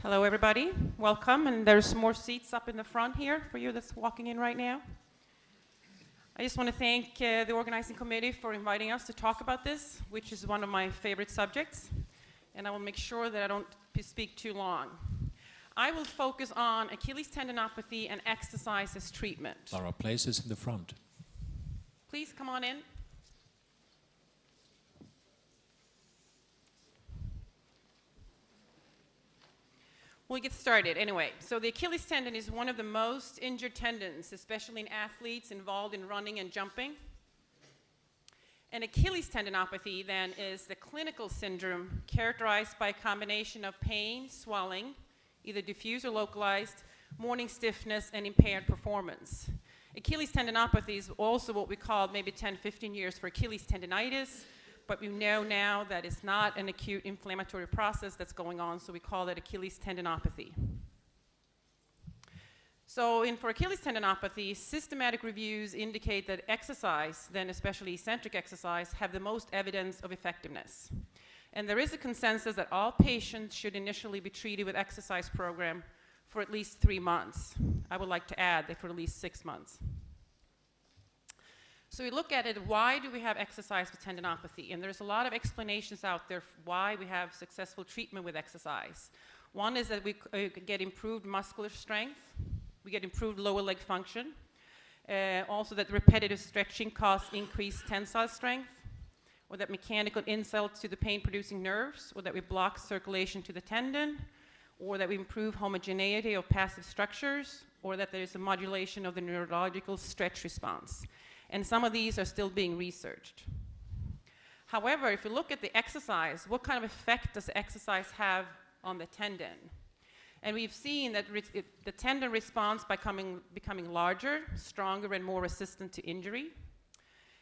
Hello, everybody. Welcome, and there's more seats up in the front here for you that's walking in right now. I just want to thank the organizing committee for inviting us to talk about this, which is one of my favorite subjects, and I will make sure that I don't speak too long. I will focus on Achilles tendinopathy and exercise as treatment. There are places in the front. Please come on in. We'll get started anyway. So the Achilles tendon is one of the most injured tendons, especially in athletes involved in running and jumping. And Achilles tendinopathy then is the clinical syndrome characterized by a combination of pain, swelling, either diffuse or localized, morning stiffness, and impaired performance. Achilles tendinopathy is also what we called maybe 10, 15 years for Achilles tendinitis, but we know now that it's not an acute inflammatory process that's going on, so we call it Achilles tendinopathy. So for Achilles tendinopathy, systematic reviews indicate that exercise, then especially eccentric exercise, have the most evidence of effectiveness. And there is a consensus that all patients should initially be treated with exercise program for at least 3 months. I would like to add that for at least 6 months. So we look at it, why do we have exercise with tendinopathy? And there's a lot of explanations out there for why we have successful treatment with exercise. One is that we get improved muscular strength, we get improved lower leg function, also that repetitive stretching causes increased tensile strength, or that mechanical insults to the pain-producing nerves, or that we block circulation to the tendon, or that we improve homogeneity of passive structures, or that there is a modulation of the neurological stretch response. And some of these are still being researched. However, if you look at the exercise, what kind of effect does exercise have on the tendon? And we've seen that the tendon responds by becoming larger, stronger, and more resistant to injury.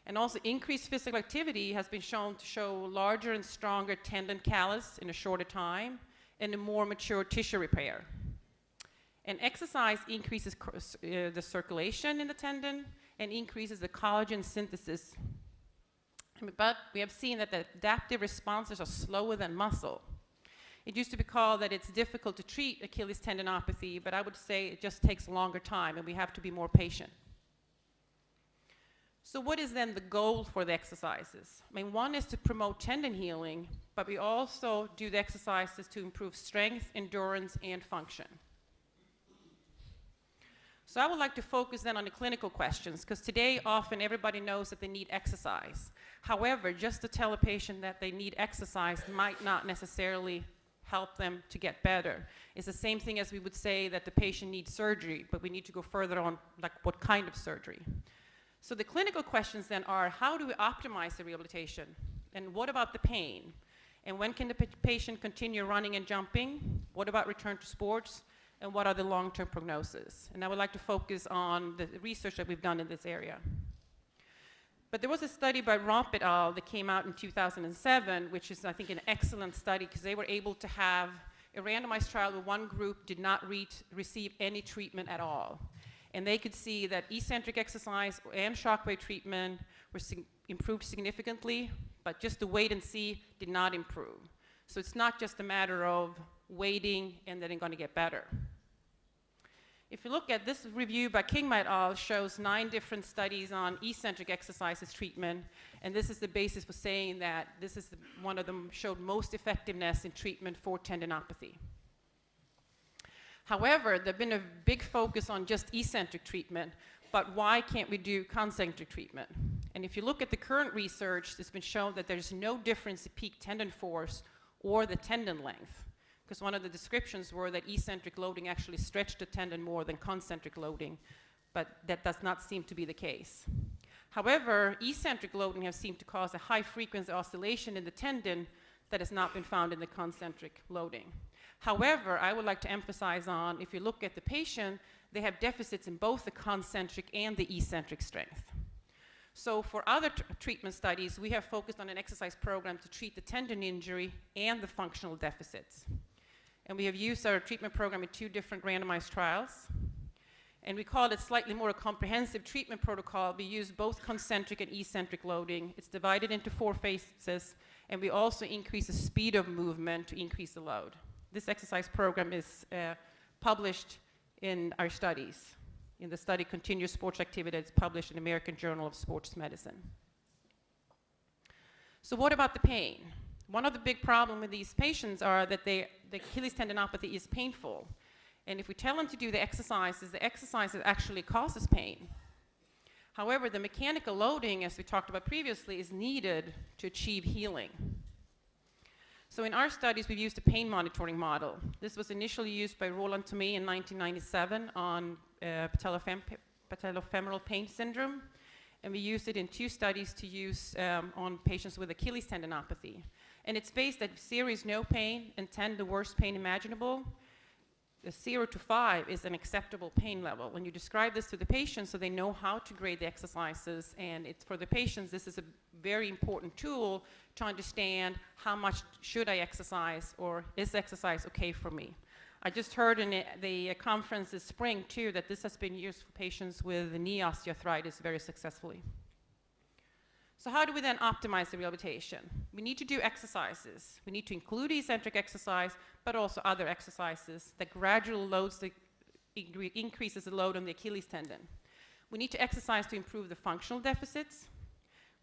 And also increased physical activity has been shown to show larger and stronger tendon callus in a shorter time and a more mature tissue repair. And exercise increases the circulation in the tendon and increases the collagen synthesis. But we have seen that the adaptive responses are slower than muscle. It used to be called that it's difficult to treat Achilles tendinopathy, but I would say it just takes a longer time and we have to be more patient. So what is then the goal for the exercises? I mean, one is to promote tendon healing, but we also do the exercises to improve strength, endurance, and function. So I would like to focus then on the clinical questions, because today often everybody knows that they need exercise. However, just to tell a patient that they need exercise might not necessarily help them to get better. It's the same thing as we would say that the patient needs surgery, but we need to go further on, like what kind of surgery. So the clinical questions then are, how do we optimize the rehabilitation? And what about the pain? And when can the patient continue running and jumping? What about return to sports? And what are the long-term prognosis? And I would like to focus on the research that we've done in this area. But there was a study by Ruptures et al. That came out in 2007, which is, I think, an excellent study because they were able to have a randomized trial where one group did not receive any treatment at all. And they could see that eccentric exercise and shockwave treatment were improved significantly, but just the wait and see did not improve. So it's not just a matter of waiting and then it's going to get better. If you look at this review by King et al. Shows 9 different studies on eccentric exercises treatment, and this is the basis for saying that this is one of them showed most effectiveness in treatment for tendinopathy. However, there's been a big focus on just eccentric treatment, but why can't we do concentric treatment? And if you look at the current research, it's been shown that there's no difference in peak tendon force or the tendon length. Because one of the descriptions were that eccentric loading actually stretched the tendon more than concentric loading, but that does not seem to be the case. However, eccentric loading has seemed to cause a high frequency oscillation in the tendon that has not been found in the concentric loading. However, I would like to emphasize on, if you look at the patient, they have deficits in both the concentric and the eccentric strength. So for other treatment studies, we have focused on an exercise program to treat the tendon injury and the functional deficits. And we have used our treatment program in 2 different randomized trials. And we call it slightly more a comprehensive treatment protocol. We use both concentric and eccentric loading. It's divided into 4 phases, and we also increase the speed of movement to increase the load. this exercise program is published in our studies. In the study Continuous Sports Activity, it's published in the American Journal of Sports Medicine. So what about the pain? One of the big problems with these patients are that the Achilles tendinopathy is painful. And if we tell them to do the exercises actually causes pain. However, the mechanical loading, as we talked about previously, is needed to achieve healing. So in our studies, we've used a pain monitoring model. This was initially used by Roland Tomei in 1997 on patellofemoral pain syndrome. And we used it in 2 studies to use on patients with Achilles tendinopathy. And it's based at 0 is no pain and 10 the worst pain imaginable. The 0 to 5 is an acceptable pain level. When you describe this to the patients so they know how to grade the exercises, and it's for the patients, this is a very important tool to understand how much should I exercise, or is exercise okay for me. I just heard in the conference this spring too that this has been used for patients with knee osteoarthritis very successfully. So how do we then optimize the rehabilitation? We need to do exercises. We need to include eccentric exercise, but also other exercises that gradually increases the load on the Achilles tendon. We need to exercise to improve the functional deficits.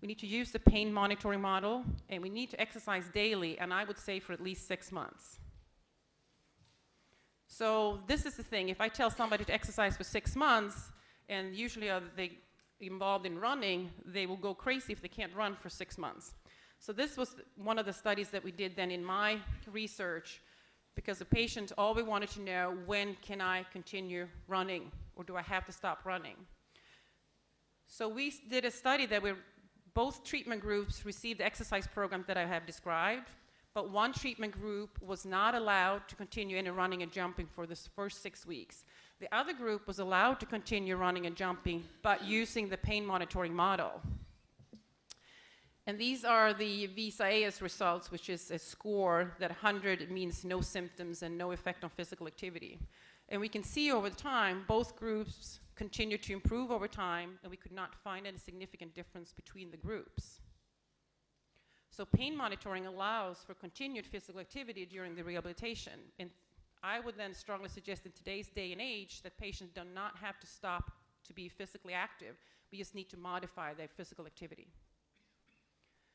We need to use the pain monitoring model, and we need to exercise daily, and I would say for at least 6 months. So this is the thing. If I tell somebody to exercise for 6 months, and usually they involved in running, they will go crazy if they can't run for 6 months. So this was one of the studies that we did then in my research, because the patients always wanted to know, when can I continue running, or do I have to stop running? So we did a study that both treatment groups received the exercise program that I have described, but one treatment group was not allowed to continue any running and jumping for the first 6 weeks. The other group was allowed to continue running and jumping, but using the pain monitoring model. And these are the VISA-AS results, which is a score that 100 means no symptoms and no effect on physical activity. And we can see over time, both groups continue to improve over time, and we could not find any significant difference between the groups. So pain monitoring allows for continued physical activity during the rehabilitation. And I would then strongly suggest in today's day and age that patients do not have to stop to be physically active. We just need to modify their physical activity.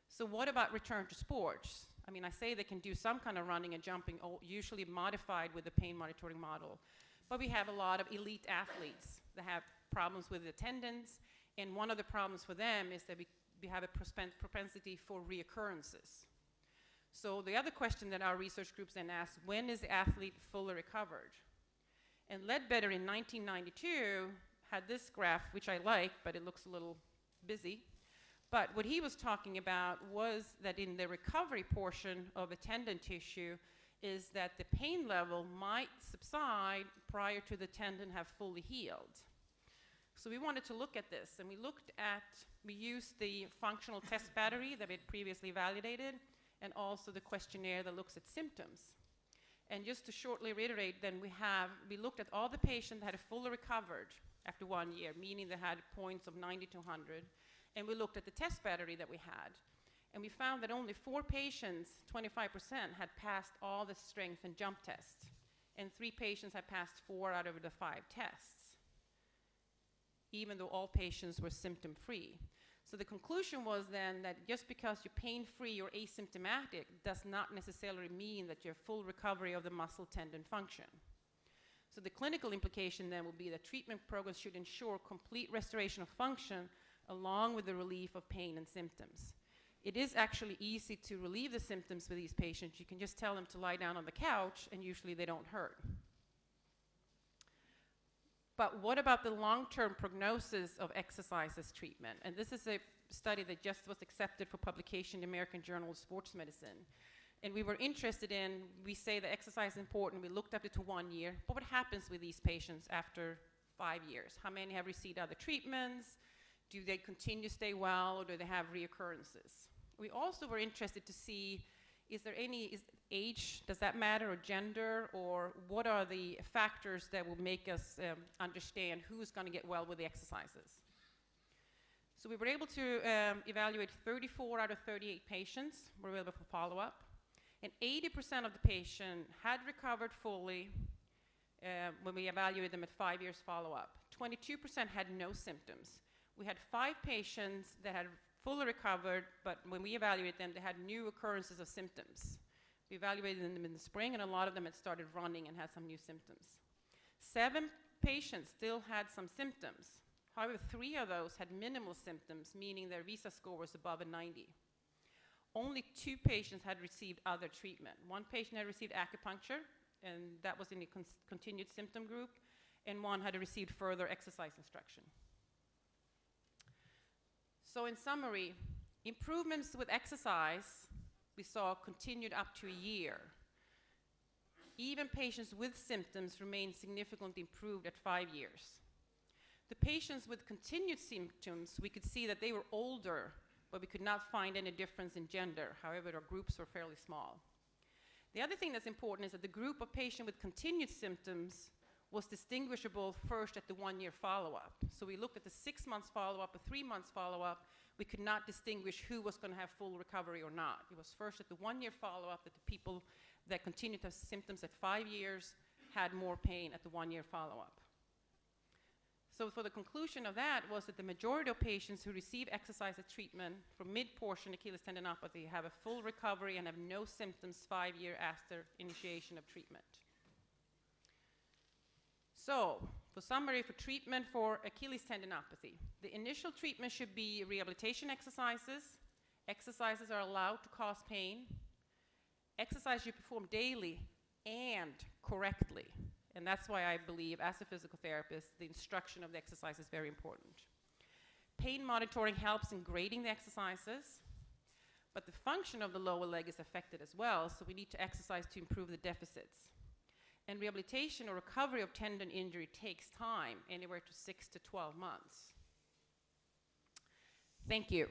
So what about return to sports? I mean, I say they can do some kind of running and jumping, usually modified with the pain monitoring model. But we have a lot of elite athletes that have problems with the tendons. And one of the problems for them is that we have a propensity for reoccurrences. So the other question that our research groups then asked, when is the athlete fully recovered? And Ledbetter in 1992 had this graph, which I like, but it looks a little busy. But what he was talking about was that in the recovery portion of a tendon tissue is that the pain level might subside prior to the tendon have fully healed. So we wanted to look at this, and we used the functional test battery that we had previously validated, and also the questionnaire that looks at symptoms. And just to shortly reiterate, then we looked at all the patients that had fully recovered after 1 year, meaning they had points of 90 to 100, and we looked at the test battery that we had. And we found that only 4 patients, 25%, had passed all the strength and jump tests, and 3 patients had passed 4 out of the 5 tests, even though all patients were symptom-free. So the conclusion was then that just because you're pain-free or asymptomatic does not necessarily mean that you're full recovery of the muscle tendon function. So the clinical implication then will be that treatment programs should ensure complete restoration of function along with the relief of pain and symptoms. It is actually easy to relieve the symptoms for these patients. You can just tell them to lie down on the couch, and usually they don't hurt. But what about the long-term prognosis of exercise as treatment? And this is a study that just was accepted for publication in the American Journal of Sports Medicine. And we were interested in, we say that exercise is important, we looked up to 1 year, but what happens with these patients after 5 years? How many have received other treatments? Do they continue to stay well, or do they have reoccurrences? We also were interested to see, is age, does that matter, or gender, or what are the factors that will make us understand who's going to get well with the exercises? So we were able to evaluate 34 out of 38 patients were available for follow-up, And 80% of the patient had recovered fully when we evaluated them at 5 years follow-up. 22% had no symptoms. We had 5 patients that had fully recovered, but when we evaluated them, they had new occurrences of symptoms. We evaluated them in the spring, and a lot of them had started running and had some new symptoms. 7 patients still had some symptoms. However, 3 of those had minimal symptoms, meaning their VISA score was above a 90. Only 2 patients had received other treatment. 1 patient had received acupuncture, and that was in the continued symptom group, and 1 had received further exercise instruction. So in summary, improvements with exercise we saw continued up to a year. Even patients with symptoms remained significantly improved at 5 years. The patients with continued symptoms, we could see that they were older, but we could not find any difference in gender. However, our groups were fairly small. The other thing that's important is that the group of patients with continued symptoms was distinguishable first at the 1-year follow-up. So we looked at the 6 months follow-up, the 3 months follow-up. We could not distinguish who was going to have full recovery or not. It was first at the 1-year follow-up that the people that continued to have symptoms at 5 years had more pain at the 1-year follow-up. So for the conclusion of that was that the majority of patients who receive exercise as treatment for mid-portion Achilles tendinopathy have a full recovery and have no symptoms 5 years after initiation of treatment. So, for summary, for treatment for Achilles tendinopathy, the initial treatment should be rehabilitation exercises. Exercises are allowed to cause pain. Exercise you perform daily and correctly. And that's why I believe, as a physical therapist, the instruction of the exercise is very important. Pain monitoring helps in grading the exercises, but the function of the lower leg is affected as well, so we need to exercise to improve the deficits. And rehabilitation or recovery of tendon injury takes time, anywhere to 6 to 12 months. Thank you.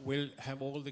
We'll have all the